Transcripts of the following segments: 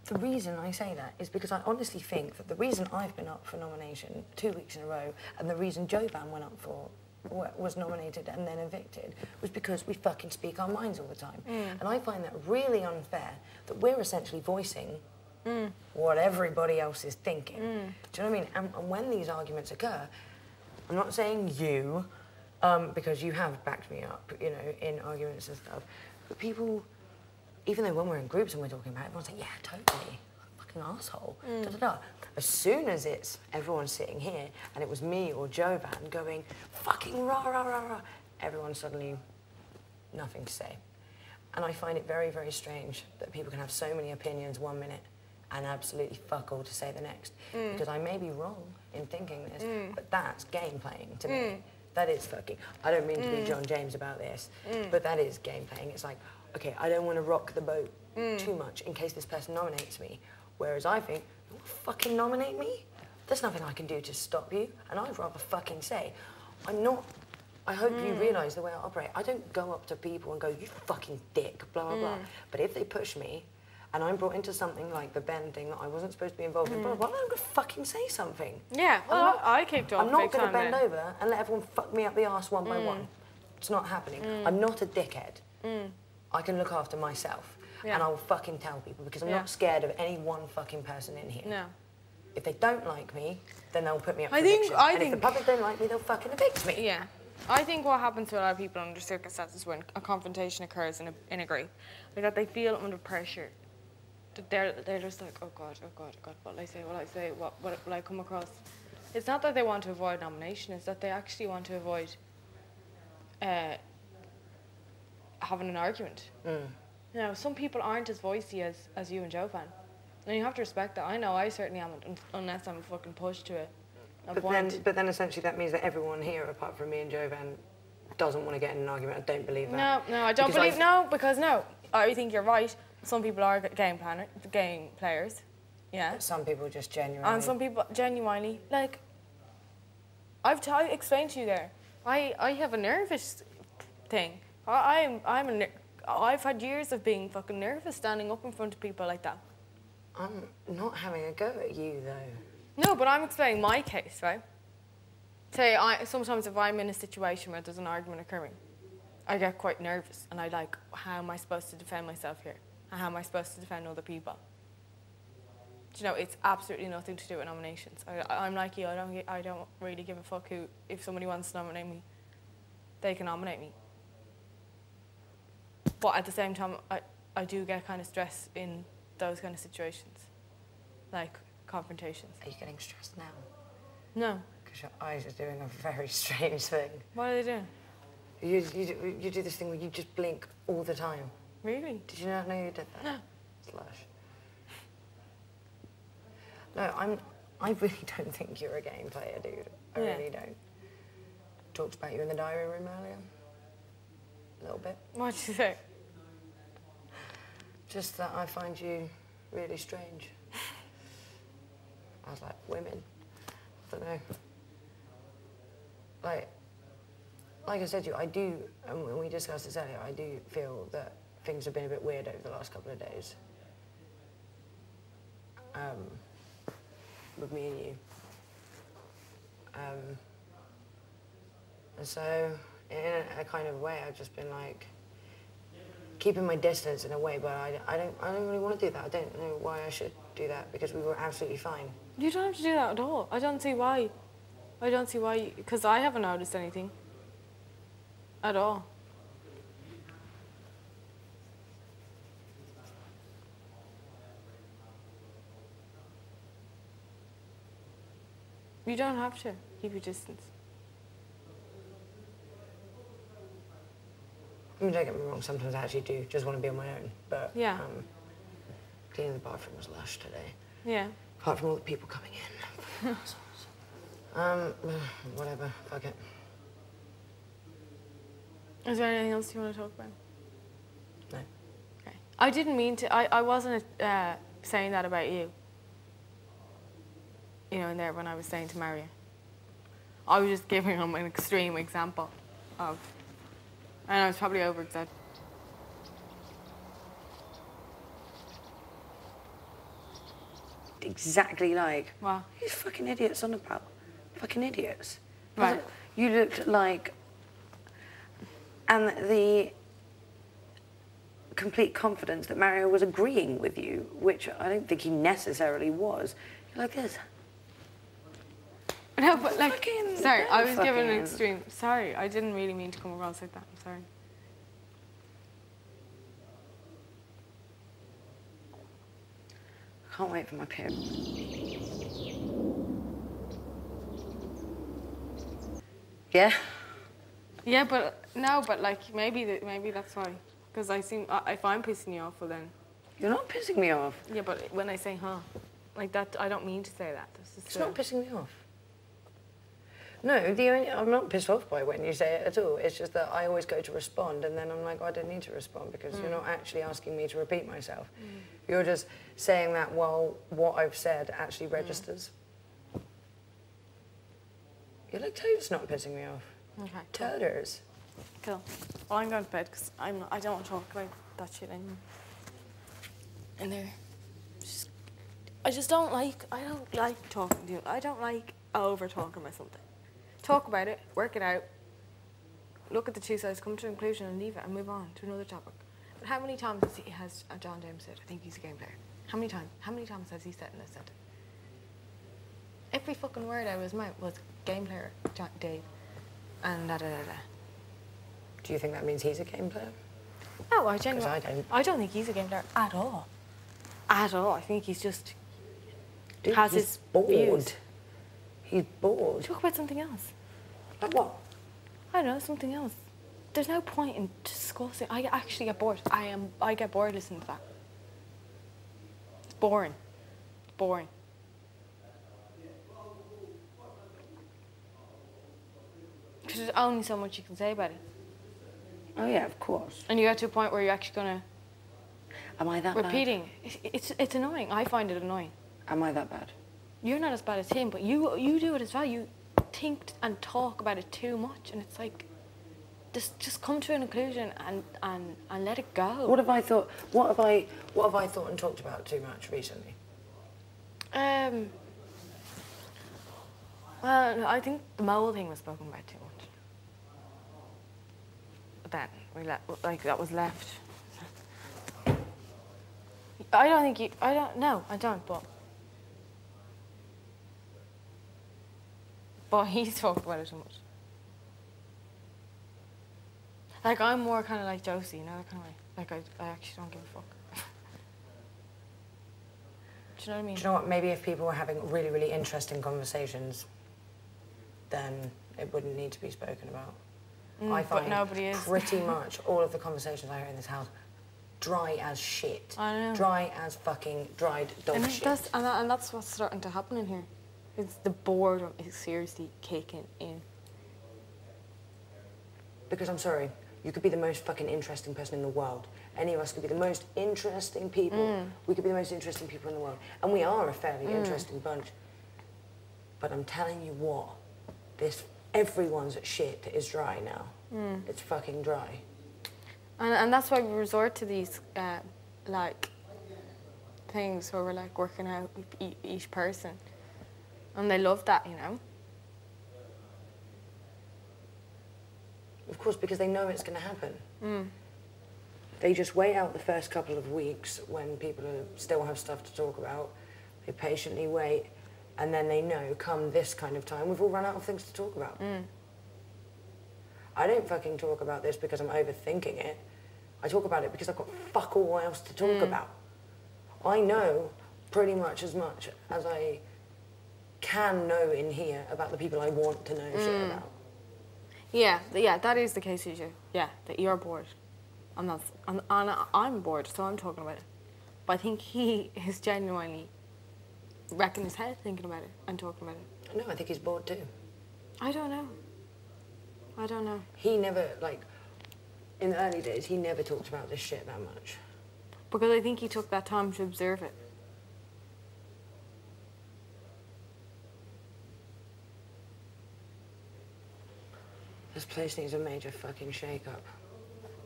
The reason I say that is because I honestly think that the reason I've been up for nomination 2 weeks in a row and the reason Jovan went up for, was nominated and then evicted, was because we fucking speak our minds all the time. And I find that really unfair that we're essentially voicing what everybody else is thinking. Do you know what I mean? And when these arguments occur, I'm not saying you, because you have backed me up, you know, in arguments and stuff, but people, even though when we're in groups and we're talking about it, everyone's like, yeah, totally, fucking asshole, da-da-da. As soon as it's everyone sitting here and it was me or Jovan going, fucking rah, rah, rah, rah, everyone's suddenly nothing to say. And I find it very, very strange that people can have so many opinions 1 minute and absolutely fuck all to say the next. Because I may be wrong in thinking this, but that's game playing to me. That is fucking, I don't mean to be John James about this, but that is game playing. It's like, okay, I don't want to rock the boat too much in case this person nominates me. Whereas I think, you fucking nominate me? There's nothing I can do to stop you. And I'd rather fucking say, I'm not, I hope you realise the way I operate. I don't go up to people and go, you fucking dick, blah, blah, blah. But if they push me, and I'm brought into something like the Ben thing that I wasn't supposed to be involved in, blah, blah, blah, I'm going to fucking say something. Yeah, well, I kicked off. I'm not going to bend over and let everyone fuck me up the arse one by one. It's not happening. I'm not a dickhead. I can look after myself. And I'll fucking tell people because I'm not scared of any one fucking person in here. No. If they don't like me, then they'll put me up for eviction. And if the public don't like me, they'll fucking evict me. Yeah. I think what happens to a lot of people under circumstances when a confrontation occurs in a group, is that they feel under pressure. That they're just like, oh God, what will I say, what will I come across? It's not that they want to avoid nomination, it's that they actually want to avoid having an argument. You know, some people aren't as voicey as you and Jovan. And you have to respect that. I know I certainly am, unless I'm fucking pushed to it. But then essentially that means that everyone here, apart from me and Jovan, doesn't want to get in an argument. I don't believe that. No, I don't believe, because I think you're right. Some people are game players, yeah. But some people just genuinely... And some people genuinely, like, I've explained to you there, I have a nervous thing. I've had years of being fucking nervous standing up in front of people like that. I'm not having a go at you, though. No, but I'm explaining my case, right? Say, sometimes if I'm in a situation where there's an argument occurring, I get quite nervous, and I like, how am I supposed to defend myself here? And how am I supposed to defend other people? Do you know, it's absolutely nothing to do with nominations. I'm like you, I don't really give a fuck who, if somebody wants to nominate me, they can nominate me. But at the same time, I do get kind of stressed in those kind of situations, like confrontations. Are you getting stressed now? No. Because your eyes are doing a very strange thing. What are they doing? You do this thing where you just blink all the time. Really? Did you not know you did that? No. Slush. No, I really don't think you're a game player, dude. I really don't. Talked about you in the diary room earlier. A little bit. What'd you say? Just that I find you really strange. I was like, women? I don't know. Like I said to you, I do, and when we discussed this earlier, I do feel that things have been a bit weird over the last couple of days. With me and you. And so, in a kind of way, I've just been like, keeping my distance in a way, but I don't really want to do that. I don't know why I should do that, because we were absolutely fine. You don't have to do that at all. I don't see why. I don't see why, because I haven't noticed anything. At all. You don't have to keep your distance. I mean, don't get me wrong, sometimes I actually do just want to be on my own, but yeah. Cleaning the bathroom was lush today. Yeah. Apart from all the people coming in. Whatever, fuck it. Is there anything else you want to talk about? No. Okay. I didn't mean to, I wasn't saying that about you. You know, in there when I was saying to Maria. I was just giving him an extreme example of, and I was probably over-exaggerating. exactly like. Wow. These fucking idiots on about. Fucking idiots. Right. You looked like... And the complete confidence that Mario was agreeing with you, which I don't think he necessarily was. You're like this. No, but like... Fucking, sorry, I was fucking... giving an extreme... Sorry, I didn't really mean to come across like that. I'm sorry. I can't wait for my period. Yeah? Yeah, but no, but like maybe that's why. Because if I'm pissing you off, well then. You're not pissing me off. Yeah, but when I say huh, like that, I don't mean to say that. It's not pissing me off. No, I'm not pissed off by when you say it at all. It's just that I always go to respond, and then I'm like, I don't need to respond because you're not actually asking me to repeat myself. You're just saying that while what I've said actually registers. You're like, toad's not pissing me off. Okay. Toaders. Cool. Well, I'm going to bed because I don't want to talk about that shit anymore. And I don't like talking to you. I don't like over talking about something. Talk about it, work it out, look at the two sides, come to a conclusion and leave it and move on to another topic. But how many times has John James said, I think he's a game player? How many times has he said in this sentence? Every fucking word out of his mouth was game player, Dave, and da-da-da-da. Do you think that means he's a game player? No, I genuinely... I don't. I don't think he's a game player at all. At all. I think he's just... Dude, has he's his bored. views. He's bored. Talk about something else. Like what? I don't know, something else. There's no point in discussing. I actually get bored. I get bored listening to that. It's boring. It's boring. Because there's only so much you can say about it. Oh yeah, of course. And you get to a point where you're actually gonna... Am I that repeating. It's annoying. I find it annoying. Am I that bad? You're not as bad as him, but you do it as well. You think and talk about it too much, and it's like, just come to an conclusion and let it go. What have I thought? What have I thought and talked about too much recently? Well, I think the mole thing was spoken about too much. Then that was left. I don't think you. I don't. No, I don't. But he's talked about it too much. Like I'm more kind of like Josie, you know, that kind of way. Like I actually don't give a fuck. Do you know what I mean? Do you know what? Maybe if people were having really, really interesting conversations, then it wouldn't need to be spoken about. I find but nobody is. pretty much all of the conversations I hear in this house dry as shit. I know. Dry as fucking dried dog shit. And that's what's starting to happen in here. It's the boredom is seriously kicking in. Because I'm sorry, you could be the most fucking interesting person in the world. Any of us could be the most interesting people. We could be the most interesting people in the world. And we are a fairly interesting bunch. But I'm telling you what, everyone's shit is dry now. It's fucking dry. And that's why we resort to these, like, things where we're, like, working out with each person. And they love that, you know? Of course, because they know it's going to happen. They just wait out the first couple of weeks when people still have stuff to talk about. They patiently wait, and then they know, come this kind of time, we've all run out of things to talk about. I don't fucking talk about this because I'm overthinking it. I talk about it because I've got fuck all else to talk about. I know pretty much as I can know in here about the people I want to know shit about. Yeah, that is the case with you. Yeah, that you're bored. I'm bored, so I'm talking about it. But I think he is genuinely wrecking his head thinking about it and talking about it. No, I think he's bored too. I don't know. He never, like, in the early days, he never talked about this shit that much. Because I think he took that time to observe it. This place needs a major fucking shake-up.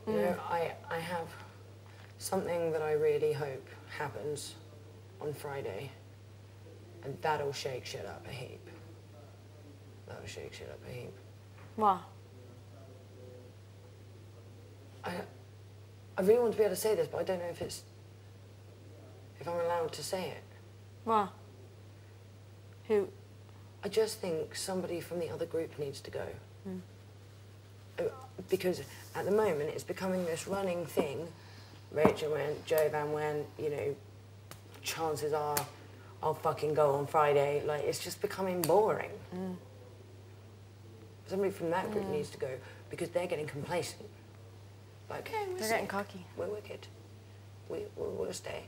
You know, I have something that I really hope happens on Friday. And that'll shake shit up a heap. That'll shake shit up a heap. What? I really want to be able to say this, but I don't know if I'm allowed to say it. What? Who? I just think somebody from the other group needs to go. Because at the moment it's becoming this running thing. Rachel went, Jovan went, you know, chances are I'll fucking go on Friday. Like, it's just becoming boring. Somebody from that group needs to go because they're getting complacent. Like, okay, they're getting cocky. We're wicked. We'll stay.